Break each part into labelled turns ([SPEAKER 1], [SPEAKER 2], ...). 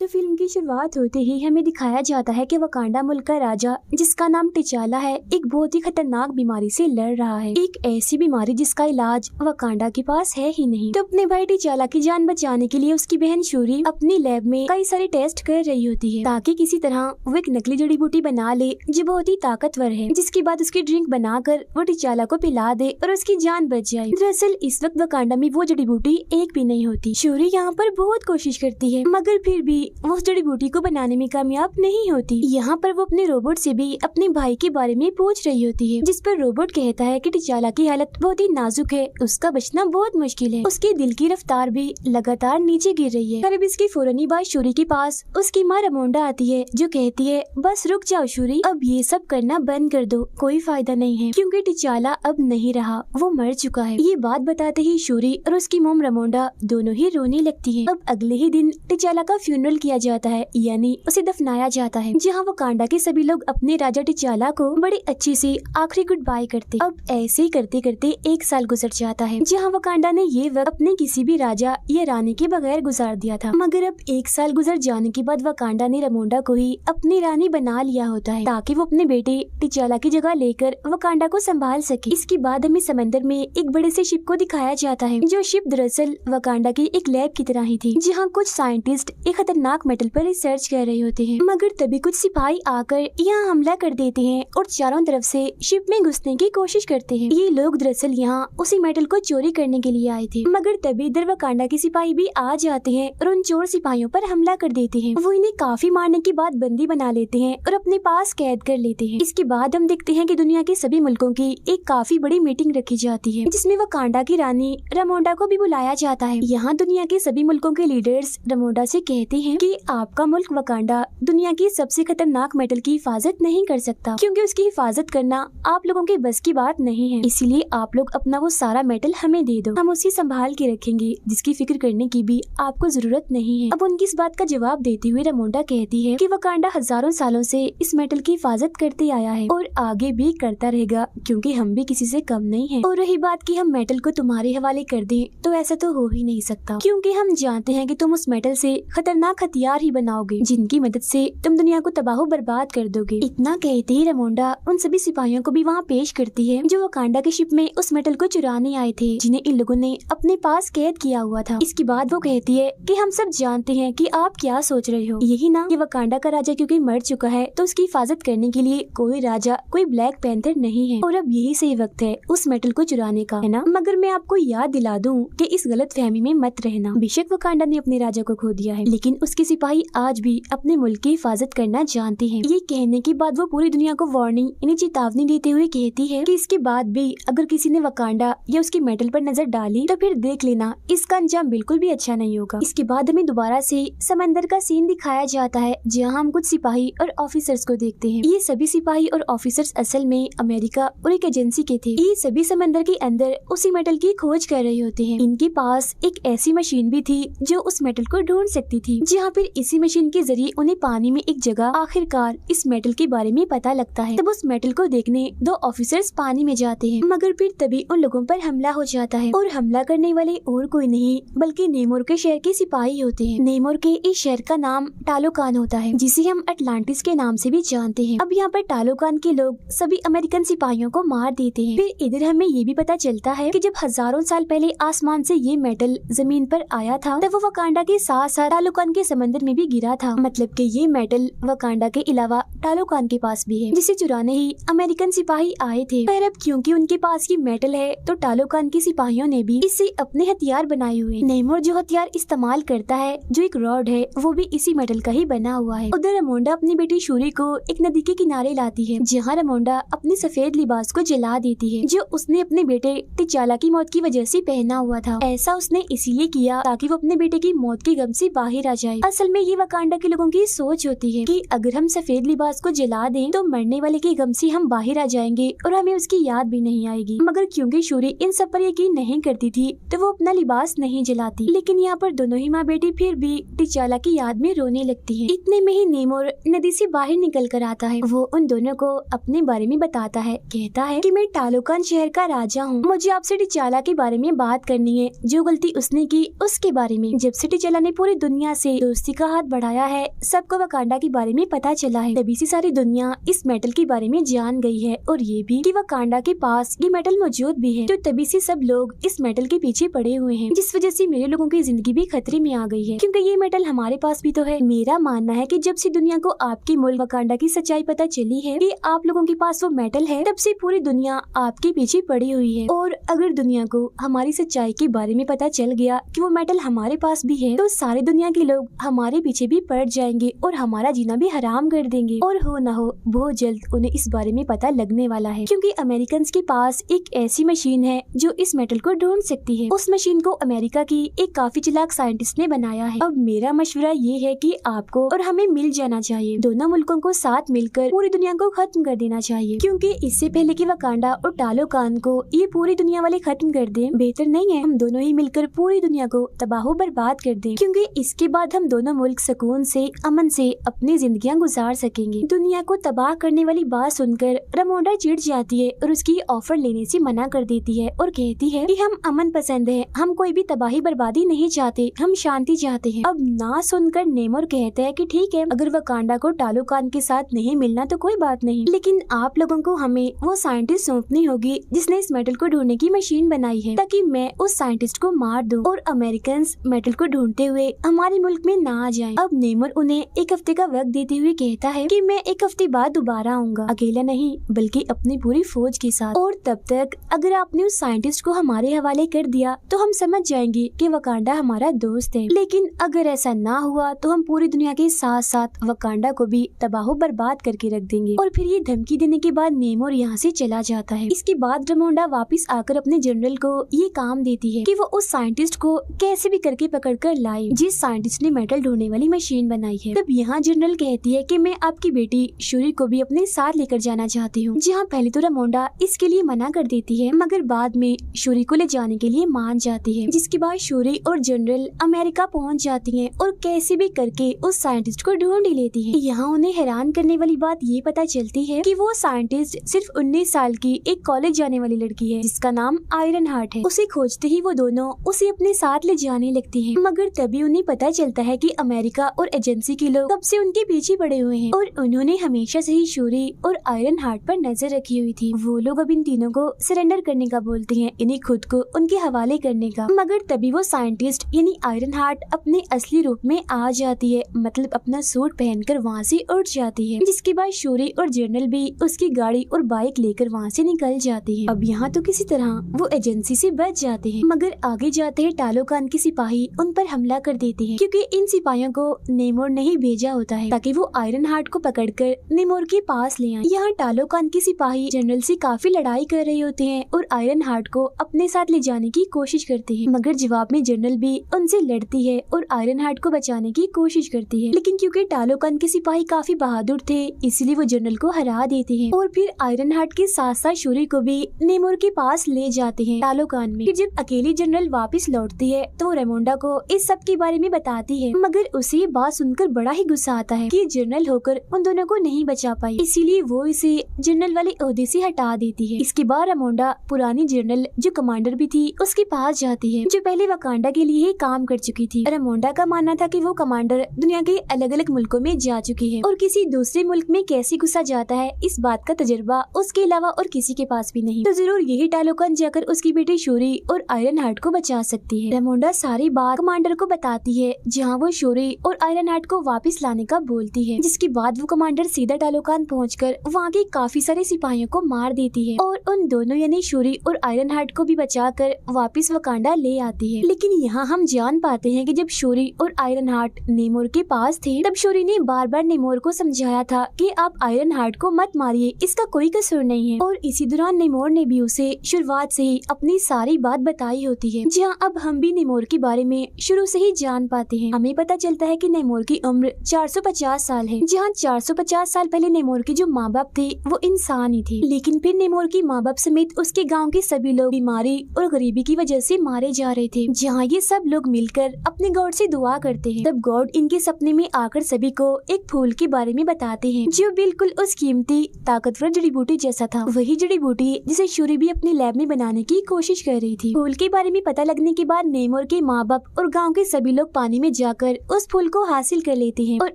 [SPEAKER 1] तो फिल्म की शुरुआत होते ही हमें दिखाया जाता है कि वकांडा मुल्क का राजा, जिसका नाम टिचाला है, एक बहुत ही खतरनाक बीमारी से लड़ रहा है। एक ऐसी बीमारी जिसका इलाज वकांडा के पास है ही नहीं। तो अपने भाई टिचाला की जान बचाने के लिए उसकी बहन शूरी अपनी लैब में कई सारे टेस्ट कर रही होती है, ताकि किसी तरह वो एक नकली जड़ी बूटी बना ले जो बहुत ही ताकतवर है, जिसके बाद उसकी ड्रिंक बनाकर वो टिचाला को पिला दे और उसकी जान बच जाए। दरअसल इस वक्त वकांडा में वो जड़ी बूटी एक भी नहीं होती। शूरी यहाँ पर बहुत कोशिश करती है, मगर फिर भी वो उस जड़ी बूटी को बनाने में कामयाब नहीं होती। यहाँ पर वो अपने रोबोट से भी अपने भाई के बारे में पूछ रही होती है, जिस पर रोबोट कहता है कि टिचाला की हालत बहुत ही नाजुक है, उसका बचना बहुत मुश्किल है, उसके दिल की रफ्तार भी लगातार नीचे गिर रही है। फिर इसकी फौरनी बाद शूरी के पास उसकी माँ रमोंडा आती है, जो कहती है बस रुक जाओ शूरी, अब ये सब करना बंद कर दो, कोई फायदा नहीं है, क्योंकि टिचाला अब नहीं रहा, वो मर चुका है। ये बात बताते ही शूरी और उसकी मोम रमोंडा दोनों ही रोने लगती है। अब अगले ही दिन टिचाला का फ्यूनरल किया जाता है, यानी उसे दफनाया जाता है, जहाँ वकांडा के सभी लोग अपने राजा टिचाला को बड़े अच्छे से आखिरी गुड बाय करते। अब ऐसे ही करते करते एक साल गुजर जाता है, जहाँ वकांडा ने ये वक्त अपने किसी भी राजा या रानी के बगैर गुजार दिया था। मगर अब एक साल गुजर जाने के बाद वकांडा ने रमोंडा को ही अपनी रानी बना लिया होता है, ताकि वो अपने बेटे टिचाला की जगह लेकर वकांडा को संभाल सके। इसके बाद हमें समंदर में एक बड़े से शिप को दिखाया जाता है, जो शिप दरअसल वकांडा की एक लैब की तरह ही थी, जहाँ कुछ साइंटिस्ट एक खतरनाक मेटल पर रिसर्च कर रहे होते हैं। मगर तभी कुछ सिपाही आकर यहाँ हमला कर देते हैं और चारों तरफ से शिप में घुसने की कोशिश करते हैं। ये लोग दरअसल यहाँ उसी मेटल को चोरी करने के लिए आए थे, मगर तभी इधर वकांडा के सिपाही भी आ जाते हैं और उन चोर सिपाहियों पर हमला कर देते हैं। वो इन्हें काफी मारने के बाद बंदी बना लेते हैं और अपने पास कैद कर लेते हैं। इसके बाद हम देखते हैं कि दुनिया के सभी मुल्कों की एक काफी बड़ी मीटिंग रखी जाती है, जिसमें वकांडा की रानी रमोंडा को भी बुलाया जाता है। यहाँ दुनिया के सभी मुल्कों के लीडर्स रमोंडा से कहते हैं कि आपका मुल्क वकांडा दुनिया की सबसे खतरनाक मेटल की हिफाजत नहीं कर सकता, क्योंकि उसकी हिफाजत करना आप लोगों के बस की बात नहीं है, इसीलिए आप लोग अपना वो सारा मेटल हमें दे दो, हम उसे संभाल के रखेंगे, जिसकी फिक्र करने की भी आपको जरूरत नहीं है। अब उनकी इस बात का जवाब देते हुए रमोंडा कहती है कि वकांडा हजारों सालों से इस मेटल की हिफाजत करते आया है और आगे भी करता रहेगा, क्योंकि हम भी किसी से कम नहीं है। और रही बात कि हम मेटल को तुम्हारे हवाले कर दें, तो ऐसा तो हो ही नहीं सकता, क्योंकि हम जानते हैं कि तुम उस मेटल से खतरनाक हथियार ही बनाओगे, जिनकी मदद से तुम दुनिया को तबाह बर्बाद कर दोगे। इतना कहते ही रमोंडा उन सभी सिपाहियों को भी वहाँ पेश करती है, जो वकांडा के शिप में उस मेटल को चुराने आए थे, जिन्हें इन लोगों ने अपने पास कैद किया हुआ था। इसके बाद वो कहती है कि हम सब जानते हैं कि आप क्या सोच रहे हो, यही ना कि वकांडा का राजा क्योंकि मर चुका है तो उसकी हिफाजत करने के लिए कोई राजा, कोई ब्लैक पैंथर नहीं है, और अब यही सही वक्त है उस मेटल को चुराने का, है ना। मगर मैं आपको याद दिला दूं कि इस गलत फहमी में मत रहना। बेशक वकांडा ने अपने राजा को खो दिया है, लेकिन उसके सिपाही आज भी अपने मुल्क की हिफाजत करना जानते हैं। ये कहने के बाद वो पूरी दुनिया को वार्निंग यानी चेतावनी देते हुए कहती है कि इसके बाद भी अगर किसी ने वकांडा या उसके मेटल पर नजर डाली तो फिर देख लेना, इसका अंजाम बिल्कुल भी अच्छा नहीं होगा। इसके बाद हमें दोबारा से समंदर का सीन दिखाया जाता है, जहाँ हम कुछ सिपाही और ऑफिसर्स को देखते हैं। ये सभी सिपाही और ऑफिसर्स असल में अमेरिका और एक एजेंसी के थे। ये सभी समंदर के अंदर उसी मेटल की खोज कर रहे होते हैं। इनके पास एक ऐसी मशीन भी थी जो उस मेटल को ढूंढ सकती थी, जहाँ फिर इसी मशीन के जरिए उन्हें पानी में एक जगह आखिरकार इस मेटल के बारे में पता लगता है। तब उस मेटल को देखने दो ऑफिसर्स पानी में जाते हैं, मगर फिर तभी उन लोगों पर हमला हो जाता है, और हमला करने वाले और कोई नहीं बल्कि नेमोर के शहर के सिपाही होते हैं। नेमोर के इस शहर का नाम टालोकान होता है, जिसे हम अटलांटिस के नाम से भी जानते हैं। अब यहाँ पर टालोकान के लोग सभी अमेरिकन सिपाहियों को मार देते हैं। फिर इधर हमें ये भी पता चलता है कि जब हजारों साल पहले आसमान से ये मेटल जमीन पर आया था, तब वो वकांडा के साथ साथ टालोकान के समंदर में भी गिरा था। मतलब कि ये मेटल वकांडा के अलावा टालोकान के पास भी है, जिसे चुराने ही अमेरिकन सिपाही आए थे। पर अब क्योंकि उनके पास ये मेटल है, तो टालोकान के सिपाहियों ने भी इससे अपने हथियार बनाए हुए। नेमोर जो हथियार इस्तेमाल करता है, जो एक रॉड है, वो भी इसी मेटल का ही बना हुआ है। उधर रमोंडा अपनी बेटी शूरी को एक नदी के किनारे लाती है, जहाँ रमोंडा अपनी सफेद लिबास को जला देती है, जो उसने अपने बेटे टिचाला की मौत की वजह से पहना हुआ था। ऐसा उसने इसीलिए किया ताकि वो अपने बेटे की मौत के गम से बाहर आ जाए। असल में ये वकांडा के लोगों की सोच होती है कि अगर हम सफेद लिबास को जला दें तो मरने वाले के गम से हम बाहर आ जाएंगे और हमें उसकी याद भी नहीं आएगी। मगर क्योंकि शूरी इन सब पर यकीन नहीं करती थी, तो वो अपना लिबास नहीं जलाती। लेकिन यहाँ पर दोनों ही माँ बेटी फिर भी टिचाला की याद में रोने लगती है। इतने में ही नेमोर नदी से बाहर निकल कर आता है। वो उन दोनों को अपने बारे में बताता है, कहता है कि मैं टालोकान शहर का राजा हूँ, मुझे आपसे टिचाला के बारे में बात करनी है, जो गलती उसने की उसके बारे में। जब से टिचाला ने पूरी दुनिया से दोस्ती का हाथ बढ़ाया है, सबको वकांडा के बारे में पता चला है। तभी से सारी दुनिया इस मेटल के बारे में जान गई है और ये भी कि वकांडा के पास ये मेटल मौजूद भी है। तो तभी से सब लोग इस मेटल के पीछे पड़े हुए हैं, जिस वजह से मेरे लोगों की जिंदगी भी खतरे में आ गई है, क्योंकि ये मेटल हमारे पास भी तो है। मेरा मानना है कि जब से दुनिया को आपके मुल्क वकांडा की सच्चाई पता चली है कि आप लोगों के पास वो मेटल है, तब से पूरी दुनिया आपके पीछे पड़ी हुई है। और अगर दुनिया को हमारी सच्चाई के बारे में पता चल गया कि वो मेटल हमारे पास भी है, तो सारी दुनिया के लोग हमारे पीछे भी पड़ जाएंगे और हमारा जीना भी हराम कर देंगे। और हो ना हो बहुत जल्द उन्हें इस बारे में पता लगने वाला है, क्योंकि अमेरिकन के पास एक ऐसी मशीन है जो इस मेटल को ढूंढ सकती है। उस मशीन को अमेरिका की एक काफी चालाक साइंटिस्ट ने बनाया है। अब मेरा मशवरा ये है कि आपको और हमें मिल जाना चाहिए, दोनों मुल्कों को साथ मिलकर पूरी दुनिया को खत्म कर देना चाहिए, क्योंकि इससे पहले कि वकांडा और टालोकान को ये पूरी दुनिया वाले खत्म कर दें, बेहतर नहीं है हम दोनों ही मिलकर पूरी दुनिया को तबाह बर्बाद कर दें, क्योंकि इसके बाद हम दोनों मुल्क सुकून से अमन से अपनी जिंदगियां गुजार सकेंगे। दुनिया को तबाह करने वाली बात सुनकर रामोंडा चिढ़ जाती है और उसकी ऑफर लेने से मना कर देती है और कहती है कि हम अमन पसंद है, हम कोई भी तबाही बर्बादी नहीं चाहते, हम शांति चाहते हैं। अब ना सुनकर नेमोर कहता है कि ठीक है, अगर वकांडा को टालोकान के साथ नहीं मिलना तो कोई बात नहीं, लेकिन आप लोगों को हमें वो साइंटिस्ट सौंपनी होगी जिसने इस मेटल को ढूंढने की मशीन बनाई है, ताकि मैं उस साइंटिस्ट को मार दूं और अमेरिकन मेटल को ढूंढते हुए हमारे मुल्क में ना आ जाएं। अब नेमोर उन्हें एक हफ्ते का वक्त देते हुए कहता है कि मैं एक हफ्ते बाद दोबारा आऊंगा, अकेला नहीं बल्कि अपनी पूरी फौज के साथ, और तब तक अगर आपने उस साइंटिस्ट को हमारे हवाले कर दिया तो हम समझ जाएंगे कि वकांडा हमारा दोस्त है, लेकिन अगर ऐसा ना हुआ तो हम पूरी दुनिया के साथ साथ वकांडा को भी तबाह बर्बाद करके रख देंगे। और फिर ये धमकी देने के बाद नेमोर यहाँ से चला जाता है। इसके बाद रामोंडा वापस आकर अपने जनरल को ये काम देती है कि वो उस साइंटिस्ट को कैसे भी करके पकड़ कर लाए जिस साइंटिस्ट ने मेटल ढूंढने वाली मशीन बनाई है। तब यहाँ जनरल कहती है कि मैं आपकी बेटी शूरी को भी अपने साथ लेकर जाना चाहती हूँ। जहाँ पहले तो रामोंडा इसके लिए मना कर देती है, मगर बाद में शूरी को ले जाने के लिए मान जाती है। जिसके बाद शूरी और जनरल अमेरिका पहुँच जाती है और कैसे भी करके उस साइंटिस्ट को ढूंढ ही लेती है। यहाँ उन्हें हैरान करने वाली बात ये पता चलती है कि वो साइंटिस्ट सिर्फ 19 साल की एक कॉलेज जाने वाली लड़की है जिसका नाम आयरन हार्ट है। उसे खोजते ही वो दोनों उसे अपने साथ ले जाने लगती हैं, मगर तभी उन्हें पता चलता है कि अमेरिका और एजेंसी के लोग कब से उनके पीछे पड़े हुए हैं और उन्होंने हमेशा से ही शूरी और आयरन हार्ट पर नजर रखी हुई थी। वो लोग अब इन तीनों को सरेंडर करने का बोलते हैं, इन्हें खुद को उनके हवाले करने का, मगर तभी वो साइंटिस्ट यानी आयरन हार्ट अपने असली रूप में आ जाती है, मतलब अपना सूट पहनकर वहाँ से उठ जाती है। जिसके बाद शूरी और जनरल भी उसकी गाड़ी और बाइक लेकर वहाँ से निकल जाती है। अब यहाँ तो किसी तरह वो एजेंसी से बच जाते हैं, मगर आगे जाते हैं टालोकान के सिपाही उन पर हमला कर देते हैं, क्योंकि इन सिपाहियों को नेमोर ने ही भेजा होता है ताकि वो आयरन हार्ट को पकड़कर नेमोर के पास ले आए। यहाँ टालोकान के सिपाही जनरल से काफी लड़ाई कर रहे होते हैं और आयरन हार्ट को अपने साथ ले जाने की कोशिश करते हैं, मगर जवाब में जनरल भी उनसे लड़ती है और आयरन हार्ट को बचाने की कोशिश करती है। लेकिन क्योंकि टालोकान के सिपाही काफी बहादुर थे, इसलिए वो जनरल को हरा देते हैं और फिर आयरन हार्ट के साथ साथ शूरी को भी नेमोर के पास ले जाते हैं टालोकान में। फिर जब अकेली जनरल वापस लौटती है तो रामोंडा को इस सब के बारे में बताती है, मगर उसे ये बात सुनकर बड़ा ही गुस्सा आता है कि जनरल होकर उन दोनों को नहीं बचा पाई, इसीलिए वो इसे जनरल वाले ओहदे से हटा देती है। इसके बाद रामोंडा पुरानी जनरल जो कमांडर भी थी उसके पास जाती है, जो पहले वकांडा के लिए ही काम कर चुकी थी। रामोंडा का मानना था कि वो कमांडर दुनिया के अलग अलग मुल्कों में जा चुकी है और किसी दूसरे मुल्क में कैसे घुसा जाता है इस बात का तजुर्बा उसके अलावा और किसी के पास भी नहीं, तो जरूर यही टालोकान जाकर उसकी बेटी शूरी और आयरन हार्ट को बचा सकती है। रामोंडा सारी बात कमांडर को बताती है, जहाँ वो शूरी और आयरन हार्ट को वापस लाने का बोलती है। जिसके बाद वो कमांडर सीधा टालोकान पहुंचकर वहाँ के काफी सारे सिपाहियों को मार देती है और उन दोनों यानी शूरी और आयरन हार्ट को भी बचाकर वापस वकांडा ले आती है। लेकिन यहाँ हम जान पाते हैं कि जब शूरी और आयरन हार्ट नेमोर के पास थे, तब शूरी ने बार बार नेमोर को समझाया था कि आप आयरन हार्ट को मत मारिए, इसका कोई कसूर नहीं है। और इसी दौरान नेमोर ने भी उसे शुरुआत से ही अपनी सारी बात बताई होती है। जहाँ अब हम भी नेमोर के बारे में शुरू से ही जान पाते हैं। हमें पता चलता है कि नेमोर की उम्र 450 साल है, जहाँ 450 साल पहले नेमोर के जो माँ बाप थे वो इंसान ही थे, लेकिन फिर नेमोर की माँ बाप समेत उसके गाँव के सभी लोग बीमारी और गरीबी की वजह से मारे जा रहे थे। जहाँ ये सब लोग मिलकर अपने गॉड से दुआ करते हैं, तब गॉड इनके सपने में आकर सभी को एक फूल के बारे में बताते हैं जो बिल्कुल उस कीमती ताकतवर जड़ी बूटी जैसा था, वही जड़ी बूटी जिसे शूरी भी अपने लैब में बनाने की कोशिश कर रही थी। फूल के बारे में पता लगने के बाद नेमोर के माँ बाप और गाँव के सभी लोग पानी में जाकर जाकर उस फूल को हासिल कर लेते हैं और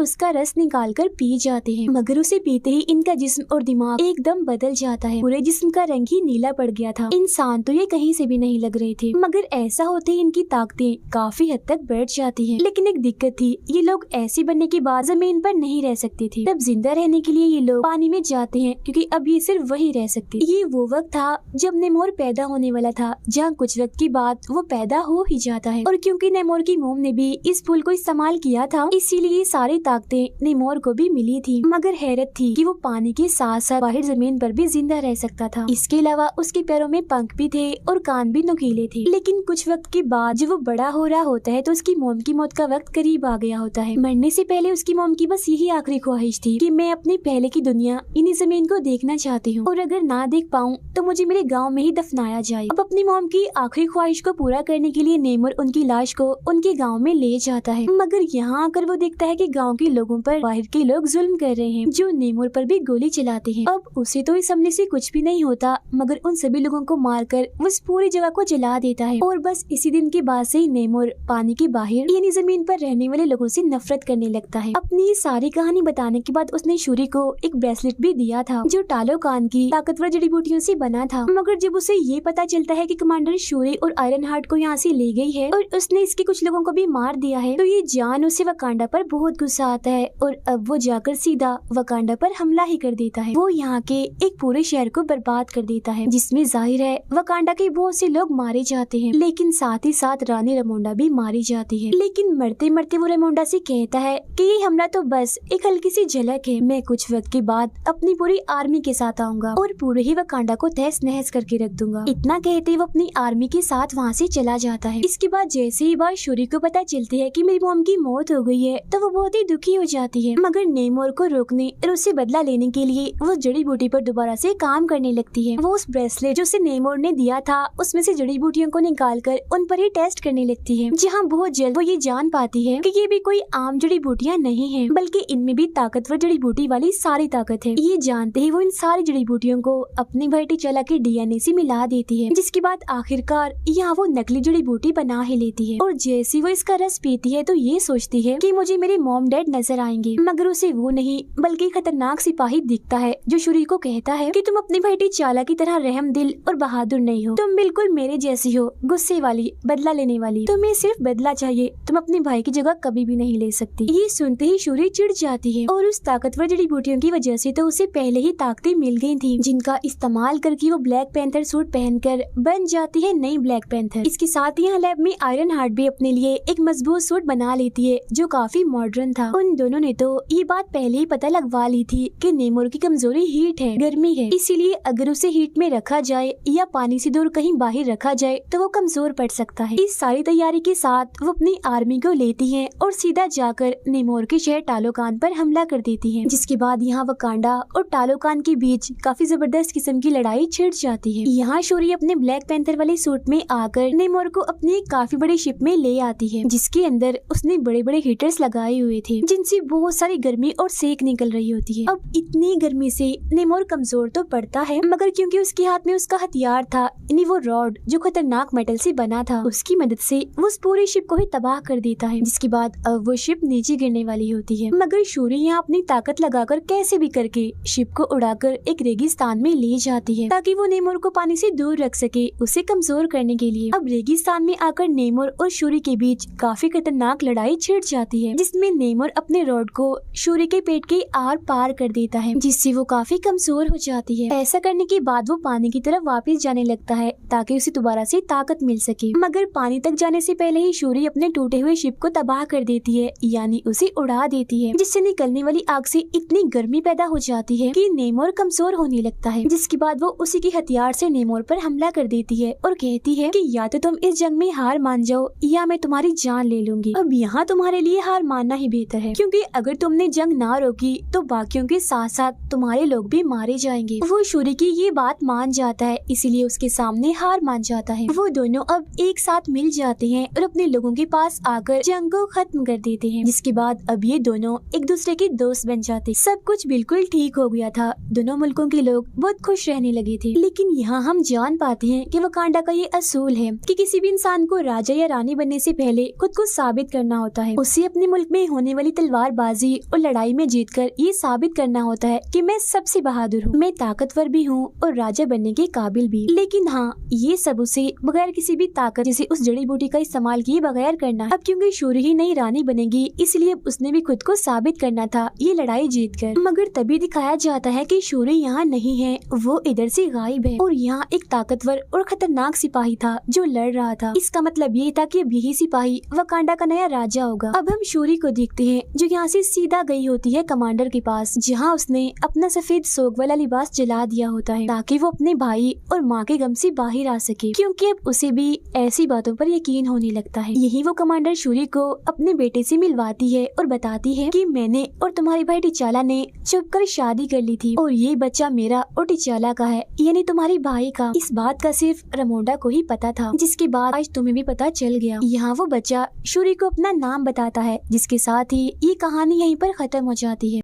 [SPEAKER 1] उसका रस निकाल कर पी जाते हैं। मगर उसे पीते ही इनका जिस्म और दिमाग एकदम बदल जाता है। पूरे जिस्म का रंग ही नीला पड़ गया था। इंसान तो ये कहीं से भी नहीं लग रहे थे, मगर ऐसा होते ही इनकी ताकतें काफी हद तक बढ़ जाती हैं। लेकिन एक दिक्कत थी, ये लोग ऐसे बनने के बाद जमीन पर नहीं रह सकते थे। तब जिंदा रहने के लिए ये लोग पानी में जाते हैं, क्योंकि अब ये सिर्फ वही रह सकते। ये वो वक्त था जब नेमोर पैदा होने वाला था, जहाँ कुछ वक्त के बाद वो पैदा हो ही जाता है। और क्योंकि नेमोर की मोम ने भी इस फूल को इस्तेमाल किया था, इसीलिए सारी ताकतें नेमोर को भी मिली थी। मगर हैरत थी कि वो पानी के साथ साथ बाहर जमीन पर भी जिंदा रह सकता था। इसके अलावा उसके पैरों में पंख भी थे और कान भी नुकीले थे। लेकिन कुछ वक्त के बाद जब वो बड़ा हो रहा होता है तो उसकी मोम की मौत का वक्त करीब आ गया होता है। मरने से पहले उसकी मोम की बस यही आखिरी ख्वाहिश थी कि मैं अपनी पहले की दुनिया इन्हीं जमीन को देखना चाहती हूँ, और अगर ना देख पाऊँ तो मुझे मेरे गाँव में ही दफनाया जाए। अब अपनी मोम की आखिरी ख्वाहिश को पूरा करने के लिए नेमोर उनकी लाश को उनके गाँव में ले जाता है। मगर यहाँ आकर वो देखता है कि गाँव के लोगों पर बाहर के लोग जुल्म कर रहे हैं, जो नेमोर पर भी गोली चलाते हैं। अब उसे तो इस हमले से कुछ भी नहीं होता, मगर उन सभी लोगों को मारकर वो इस पूरी जगह को जला देता है। और बस इसी दिन के बाद से ही नेमोर पानी के बाहर यानी जमीन पर रहने वाले लोगों से नफरत करने लगता है। अपनी सारी कहानी बताने के बाद उसने शूरी को एक ब्रेसलेट भी दिया था, जो टालोकान की ताकतवर जड़ी बूटियों से बना था। मगर जब उसे ये पता चलता है कि कमांडर शूरी और आयरन हार्ट को यहाँ से ले गई है और उसने इसके कुछ लोगों को भी मार दिया है, तो ये जान उसे वकांडा पर बहुत गुस्सा आता है और अब वो जाकर सीधा वकांडा पर हमला ही कर देता है। वो यहाँ के एक पूरे शहर को बर्बाद कर देता है, जिसमें जाहिर है वकांडा के बहुत से लोग मारे जाते हैं, लेकिन साथ ही साथ रानी रेमोंडा भी मारी जाती है। लेकिन मरते मरते वो रेमोंडा से कहता है कि ये हमला तो बस एक हल्की सी झलक है, मैं कुछ वक्त के बाद अपनी पूरी आर्मी के साथ आऊंगा और पूरे ही वकांडा को तहस नहस करके रख दूंगा। इतना कहते ही वो अपनी आर्मी के साथ वहाँ से चला जाता है। इसके बाद जैसे ही बात शूरी को पता चलती है कि मेरी मॉम की मौत हो गई है, तो वो बहुत ही दुखी हो जाती है। मगर नेमोर को रोकने और उससे बदला लेने के लिए वो जड़ी बूटी पर दोबारा से काम करने लगती है। वो उस ब्रेसलेट जो उसे नेमोर ने दिया था उसमें से जड़ी बूटियों को निकाल कर उन पर ही टेस्ट करने लगती है, जहाँ बहुत जल्द वो ये जान पाती है कि ये भी कोई आम जड़ी बूटियाँ नहीं है, बल्कि इनमें भी ताकतवर जड़ी बूटी वाली सारी ताकत है। ये जानते ही वो इन सारी जड़ी बूटियों को अपनी भाई टिचाला के डीएनए से मिला देती है, जिसके बाद आखिरकार यहाँ वो नकली जड़ी बूटी बना ही लेती है। और जैसे वो इसका रस पीती है तो ये सोचती है कि मुझे मेरे मॉम डैड नजर आएंगे, मगर उसे वो नहीं बल्कि खतरनाक सिपाही दिखता है, जो शूरी को कहता है कि तुम अपनी भाई टिचाला की तरह रहम दिल और बहादुर नहीं हो, तुम बिल्कुल मेरे जैसी हो, गुस्से वाली, बदला लेने वाली। तुम्हें सिर्फ बदला चाहिए, तुम अपने भाई की जगह कभी भी नहीं ले सकती। ये सुनते ही शूरी चिढ़ जाती है और उस ताकतवर जड़ी बूटियों की वजह से तो उसे पहले ही ताकतें मिल गई थी, जिनका इस्तेमाल करके वो ब्लैक पैंथर सूट पहनकर बन जाती है नई ब्लैक पैंथर। इसके साथ यहाँ लैब में आयरन हार्ट भी अपने लिए एक मजबूत सूट बना लेती है, जो काफी मॉडर्न था। उन दोनों ने तो ये बात पहले ही पता लगवा ली थी कि नेमोर की कमजोरी हीट है, गर्मी है, इसीलिए अगर उसे हीट में रखा जाए या पानी से दूर कहीं बाहर रखा जाए तो वो कमजोर पड़ सकता है। इस सारी तैयारी के साथ वो अपनी आर्मी को लेती है और सीधा जाकर नेमोर के शहर टालोकान पर हमला कर देती है, जिसके बाद यहाँ वकांडा और टालोकान के बीच काफी जबरदस्त किस्म की लड़ाई छिड़ जाती है। यहाँ शूरी अपने ब्लैक पैंथर वाले सूट में आकर नेमोर को अपनी एक काफी बड़ी शिप में ले आती है, जिसके अंदर उसने बड़े बड़े हीटर्स लगाए हुए थे, जिनसे बहुत सारी गर्मी और सेक निकल रही होती है। अब इतनी गर्मी से नेमोर कमजोर तो पड़ता है, मगर क्योंकि उसके हाथ में उसका हथियार था, यानी वो रॉड जो खतरनाक मेटल से बना था, उसकी मदद से वो उस पूरी शिप को ही तबाह कर देता है, जिसके बाद अब वो शिप नीचे गिरने वाली होती है। मगर शूरी यहाँ अपनी ताकत लगाकर कैसे भी करके शिप को उड़ाकर एक रेगिस्तान में ले जाती है, ताकि वो नेमोर को पानी से दूर रख सके, उसे कमजोर करने के लिए। अब रेगिस्तान में आकर नेमोर और शूरी के बीच काफी खतरनाक लड़ाई छिड़ जाती है, जिसमें नेमोर अपने रॉड को शूरी के पेट के आर पार कर देता है, जिससे वो काफी कमजोर हो जाती है। ऐसा करने के बाद वो पानी की तरफ वापस जाने लगता है, ताकि उसे दोबारा से ताकत मिल सके। मगर पानी तक जाने से पहले ही शूरी अपने टूटे हुए शिप को तबाह कर देती है, यानी उसे उड़ा देती है, जिससे निकलने वाली आग से इतनी गर्मी पैदा हो जाती है कि नेमोर कमजोर होने लगता है। जिसके बाद वो उसी के हथियार से नेमोर पर हमला कर देती है और कहती है कि या तो तुम इस जंग में हार मान जाओ या मैं तुम्हारी जान ले लूंगी। अब यहाँ तुम्हारे लिए हार मानना ही बेहतर है, क्योंकि अगर तुमने जंग ना रोकी तो बाकियों के साथ साथ तुम्हारे लोग भी मारे जाएंगे। वो शूरी की ये बात मान जाता है, इसीलिए उसके सामने हार मान जाता है। वो दोनों अब एक साथ मिल जाते हैं और अपने लोगों के पास आकर जंग को खत्म कर देते हैं, जिसके बाद अब ये दोनों एक दूसरे के दोस्त बन जाते। सब कुछ बिल्कुल ठीक हो गया था, दोनों मुल्कों के लोग बहुत खुश रहने लगे थे। लेकिन यहाँ हम जान पाते हैं कि वकांडा का ये असूल है कि किसी भी इंसान को राजा या रानी बनने से पहले खुद को साबित साबित करना होता है। उसे अपने मुल्क में होने वाली तलवारबाजी और लड़ाई में जीतकर ये साबित करना होता है कि मैं सबसे बहादुर हूँ, मैं ताकतवर भी हूँ और राजा बनने के काबिल भी। लेकिन हाँ, ये सब उसे बगैर किसी भी ताकत जैसे उस जड़ी बूटी का इस्तेमाल किए बगैर करना है। अब क्योंकि शूरी ही नई रानी बनेगी, इसलिए उसने भी खुद को साबित करना था ये लड़ाई जीतकर। मगर तभी दिखाया जाता है कि शूरी यहाँ नहीं है, वो इधर से गायब है और यहाँ एक ताकतवर और खतरनाक सिपाही था जो लड़ रहा था। इसका मतलब ये था कि अब यही सिपाही वकांडा का नया राजा होगा। अब हम शूरी को देखते हैं जो यहाँ से सीधा गई होती है कमांडर के पास, जहाँ उसने अपना सफेद सोग वाला लिबास जला दिया होता है ताकि वो अपने भाई और माँ के गम से बाहर आ सके, क्योंकि अब उसे भी ऐसी बातों पर यकीन होने लगता है। यही वो कमांडर शूरी को अपने बेटे से मिलवाती है और बताती है कि मैंने और तुम्हारे भाई टिचाला ने छुपकर शादी कर ली थी और ये बच्चा मेरा और टिचाला का है, यानी तुम्हारे भाई का। इस बात का सिर्फ रमोंडा को ही पता था, जिसके बाद आज तुम्हें भी पता चल गया। यहाँ वो बच्चा शूरी को अपना नाम बताता है, जिसके साथ ही ये कहानी यहीं पर खत्म हो जाती है।